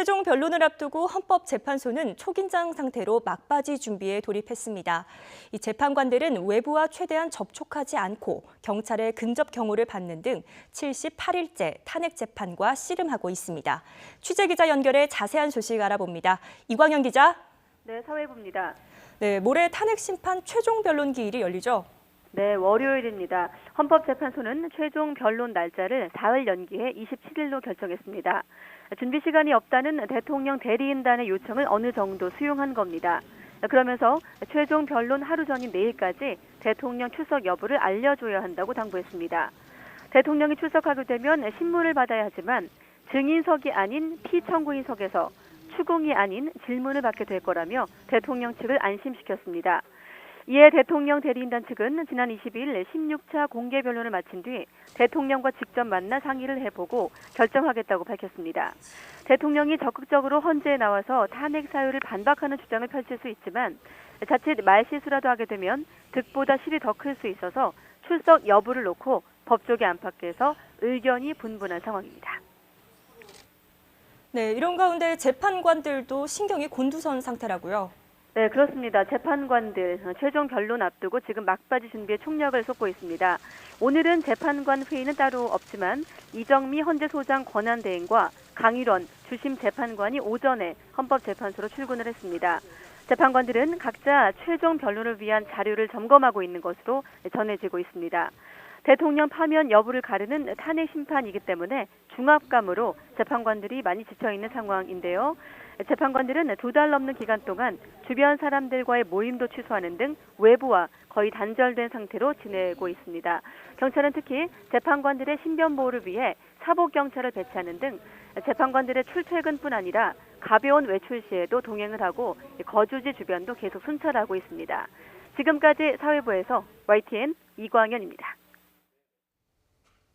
최종 변론을 앞두고 헌법재판소는 초긴장 상태로 막바지 준비에 돌입했습니다. 이 재판관들은 외부와 최대한 접촉하지 않고 경찰의 근접 경호를 받는 등 78일째 탄핵 재판과 씨름하고 있습니다. 취재기자 연결해 자세한 소식 알아봅니다. 이광현 기자. 네, 사회부입니다. 네, 모레 탄핵 심판 최종 변론 기일이 열리죠? 네, 월요일입니다. 헌법재판소는 최종 변론 날짜를 사흘 연기해 27일로 결정했습니다. 준비 시간이 없다는 대통령 대리인단의 요청을 어느 정도 수용한 겁니다. 그러면서 최종 변론 하루 전인 내일까지 대통령 출석 여부를 알려줘야 한다고 당부했습니다. 대통령이 출석하게 되면 신문을 받아야 하지만 증인석이 아닌 피청구인석에서 추궁이 아닌 질문을 받게 될 거라며 대통령 측을 안심시켰습니다. 이에 대통령 대리인단 측은 지난 20일 16차 공개 변론을 마친 뒤 대통령과 직접 만나 상의를 해보고 결정하겠다고 밝혔습니다. 대통령이 적극적으로 헌재에 나와서 탄핵 사유를 반박하는 주장을 펼칠 수 있지만 자칫 말실수라도 하게 되면 득보다 실이 더 클 수 있어서 출석 여부를 놓고 법조계 안팎에서 의견이 분분한 상황입니다. 네, 이런 가운데 재판관들도 신경이 곤두선 상태라고요. 네, 그렇습니다. 재판관들 최종 변론 앞두고 지금 막바지 준비에 총력을 쏟고 있습니다. 오늘은 재판관 회의는 따로 없지만 이정미 헌재소장 권한대행과 강일원 주심 재판관이 오전에 헌법재판소로 출근을 했습니다. 재판관들은 각자 최종 변론을 위한 자료를 점검하고 있는 것으로 전해지고 있습니다. 대통령 파면 여부를 가르는 탄핵 심판이기 때문에 중압감으로 재판관들이 많이 지쳐있는 상황인데요. 재판관들은 2달 넘는 기간 동안 주변 사람들과의 모임도 취소하는 등 외부와 거의 단절된 상태로 지내고 있습니다. 경찰은 특히 재판관들의 신변 보호를 위해 사복경찰을 배치하는 등 재판관들의 출퇴근뿐 아니라 가벼운 외출 시에도 동행을 하고 거주지 주변도 계속 순찰하고 있습니다. 지금까지 사회부에서 YTN 이광현입니다.